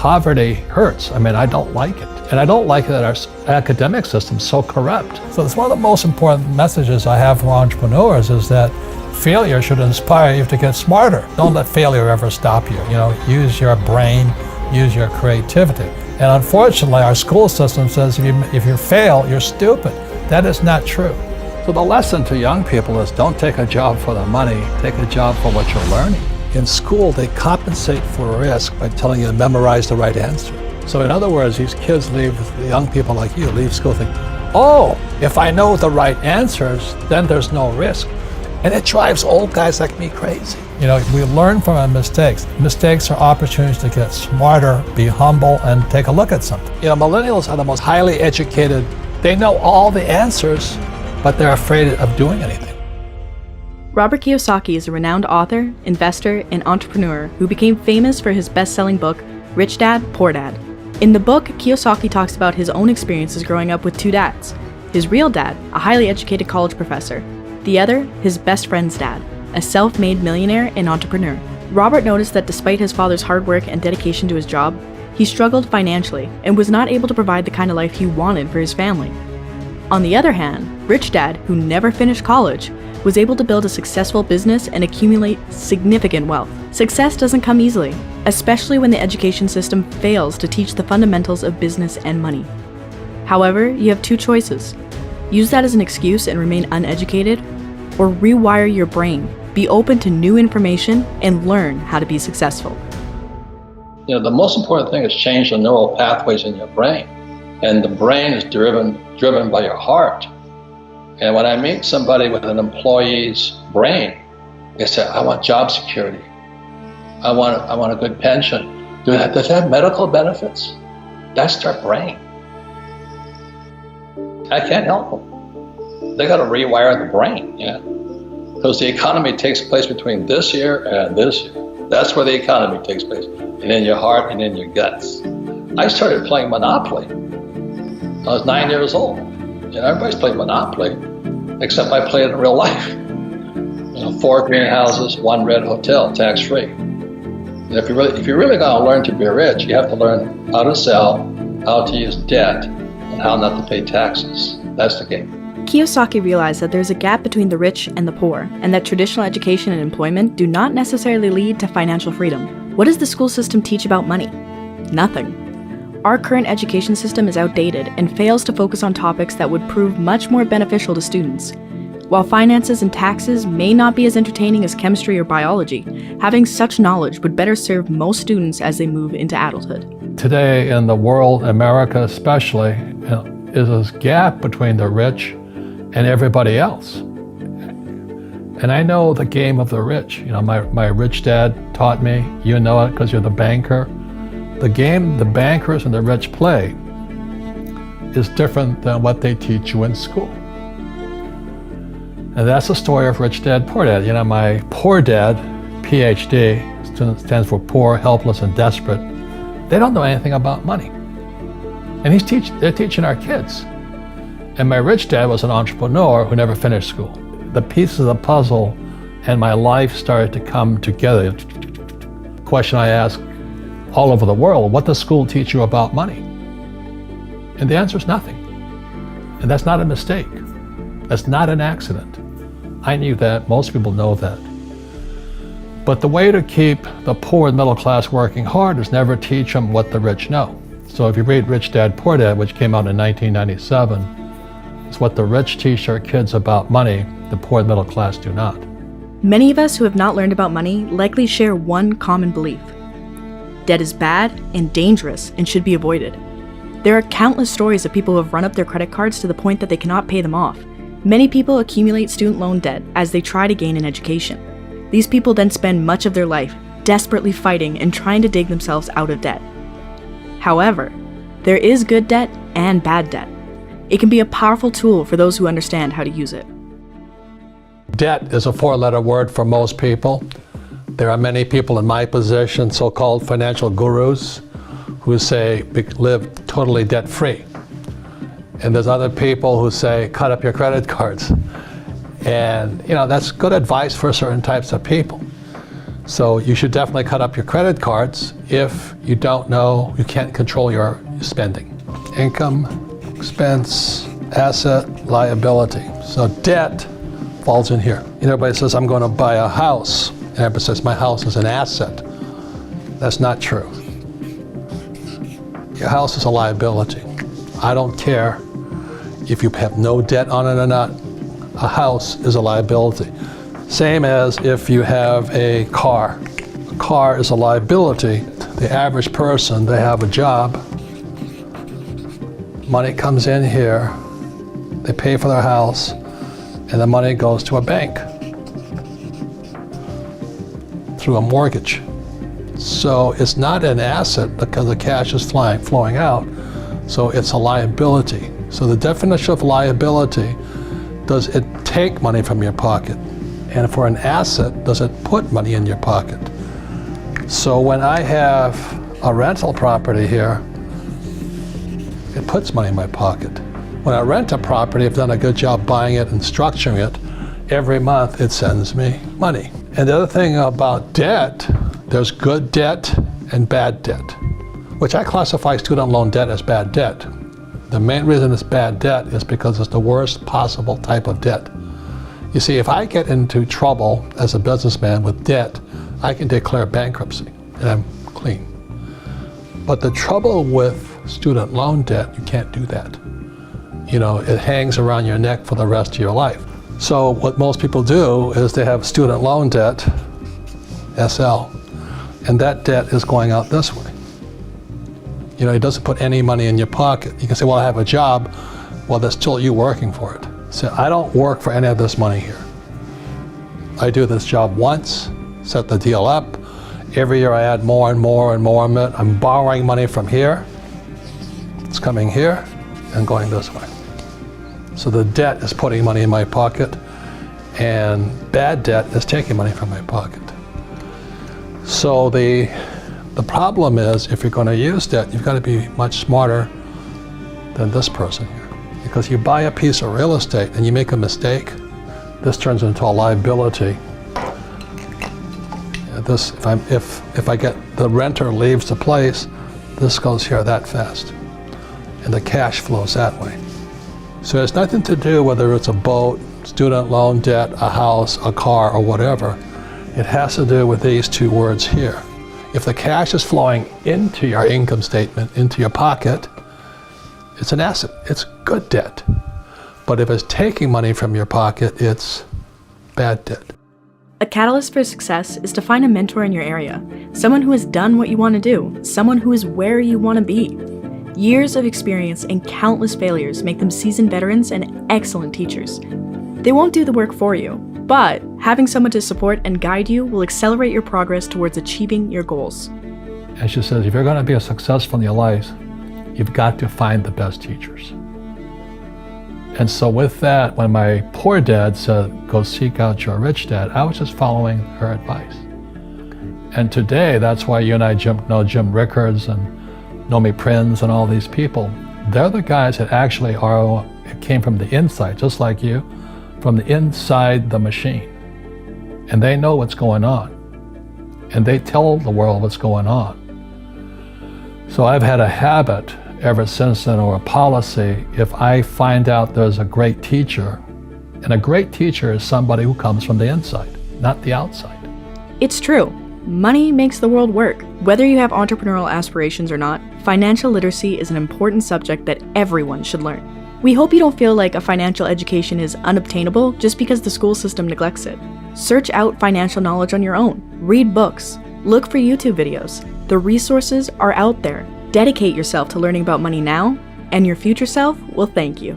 poverty hurts. I mean, I don't like it. And I don't like that our academic system's so corrupt. So it's one of the most important messages I have for entrepreneurs is that failure should inspire you to get smarter. Don't let failure ever stop you. Use your brain, use your creativity. And unfortunately, our school system says if you fail, you're stupid. That is not true. So the lesson to young people is don't take a job for the money, take a job for what you're learning. In school, they compensate for risk by telling you to memorize the right answer. So in other words, these kids leave, young people like you, leave school thinking, oh, if I know the right answers, then there's no risk. And it drives old guys like me crazy. We learn from our mistakes. Mistakes are opportunities to get smarter, be humble, and take a look at something. Millennials are the most highly educated. They know all the answers, but they're afraid of doing anything. Robert Kiyosaki is a renowned author, investor, and entrepreneur who became famous for his best-selling book, Rich Dad, Poor Dad. In the book, Kiyosaki talks about his own experiences growing up with two dads. His real dad, a highly educated college professor. The other, his best friend's dad, a self-made millionaire and entrepreneur. Robert noticed that despite his father's hard work and dedication to his job, he struggled financially and was not able to provide the kind of life he wanted for his family. On the other hand, Rich Dad, who never finished college, was able to build a successful business and accumulate significant wealth. Success doesn't come easily, especially when the education system fails to teach the fundamentals of business and money. However, you have two choices. Use that as an excuse and remain uneducated, or rewire your brain, be open to new information, and learn how to be successful. The most important thing is change the neural pathways in your brain. And the brain is driven by your heart. And when I meet somebody with an employee's brain, they say, I want job security. I want a good pension. Does it have medical benefits? That's their brain. I can't help them. They got to rewire the brain, because the economy takes place between this year and this year. That's where the economy takes place, and in your heart and in your guts. I started playing Monopoly. I was 9 years old. Everybody's playing Monopoly, except I play it in real life. 4 greenhouses, 1 red hotel, tax-free. And if you're really going to learn to be rich, you have to learn how to sell, how to use debt, and how not to pay taxes. That's the game. Kiyosaki realized that there's a gap between the rich and the poor, and that traditional education and employment do not necessarily lead to financial freedom. What does the school system teach about money? Nothing. Our current education system is outdated and fails to focus on topics that would prove much more beneficial to students. While finances and taxes may not be as entertaining as chemistry or biology, having such knowledge would better serve most students as they move into adulthood. Today in the world, America especially, is this gap between the rich and everybody else. And I know the game of the rich. My rich dad taught me, you know it because you're the banker. The game the bankers and the rich play is different than what they teach you in school. And that's the story of Rich Dad, Poor Dad. My poor dad, PhD, stands for poor, helpless, and desperate. They don't know anything about money. And they're teaching our kids. And my rich dad was an entrepreneur who never finished school. The pieces of the puzzle and my life started to come together. The question I ask all over the world, what does school teach you about money? And the answer is nothing. And that's not a mistake. That's not an accident. I knew that, most people know that. But the way to keep the poor and middle class working hard is never teach them what the rich know. So if you read Rich Dad, Poor Dad, which came out in 1997, it's what the rich teach their kids about money, the poor and middle class do not. Many of us who have not learned about money likely share one common belief. Debt is bad and dangerous and should be avoided. There are countless stories of people who have run up their credit cards to the point that they cannot pay them off. Many people accumulate student loan debt as they try to gain an education. These people then spend much of their life desperately fighting and trying to dig themselves out of debt. However, there is good debt and bad debt. It can be a powerful tool for those who understand how to use it. Debt is a 4-letter word for most people. There are many people in my position, so-called financial gurus, who say live totally debt-free. And there's other people who say cut up your credit cards. And that's good advice for certain types of people. So you should definitely cut up your credit cards if you don't know, you can't control your spending. Income, expense, asset, liability. So debt falls in here. Everybody says, I'm going to buy a house. And everybody says, my house is an asset. That's not true. Your house is a liability. I don't care if you have no debt on it or not. A house is a liability. Same as if you have a car. A car is a liability. The average person, they have a job. Money comes in here. They pay for their house, and the money goes to a bank through a mortgage. So it's not an asset because the cash is flowing out. So it's a liability. So the definition of liability, does it take money from your pocket? And for an asset, does it put money in your pocket? So when I have a rental property here, it puts money in my pocket. When I rent a property, I've done a good job buying it and structuring it. Every month it sends me money. And the other thing about debt, there's good debt and bad debt, which I classify student loan debt as bad debt. The main reason it's bad debt is because it's the worst possible type of debt. You see, if I get into trouble as a businessman with debt, I can declare bankruptcy and I'm clean. But the trouble with student loan debt, you can't do that. It hangs around your neck for the rest of your life. So what most people do is they have student loan debt, SL, and that debt is going out this way. It doesn't put any money in your pocket. You can say, well, I have a job. Well, that's still you working for it. So I don't work for any of this money here. I do this job once, set the deal up. Every year I add more and more and more of it. I'm borrowing money from here. It's coming here and going this way. So the debt is putting money in my pocket, and bad debt is taking money from my pocket. So the problem is, if you're going to use debt, you've got to be much smarter than this person here. Because you buy a piece of real estate and you make a mistake, this turns into a liability. If I get the renter leaves the place, this goes here that fast, and the cash flows that way. So it's nothing to do whether it's a boat, student loan debt, a house, a car, or whatever. It has to do with these two words here. If the cash is flowing into your income statement, into your pocket, it's an asset. It's good debt. But if it's taking money from your pocket, it's bad debt. A catalyst for success is to find a mentor in your area, someone who has done what you want to do, someone who is where you want to be. Years of experience and countless failures make them seasoned veterans and excellent teachers. They won't do the work for you, but having someone to support and guide you will accelerate your progress towards achieving your goals. And she says, if you're going to be successful in your life, you've got to find the best teachers. And so with that, when my poor dad said, go seek out your rich dad, I was just following her advice. And today, that's why you and I know Jim Rickards and Nomi Prinz and all these people. They're the guys that actually came from the inside, just like you, from the inside the machine. And they know what's going on. And they tell the world what's going on. So I've had a habit ever since then, or a policy, if I find out there's a great teacher, and a great teacher is somebody who comes from the inside, not the outside. It's true. Money makes the world work. Whether you have entrepreneurial aspirations or not, financial literacy is an important subject that everyone should learn. We hope you don't feel like a financial education is unobtainable just because the school system neglects it. Search out financial knowledge on your own. Read books. Look for YouTube videos. The resources are out there. Dedicate yourself to learning about money now, and your future self will thank you.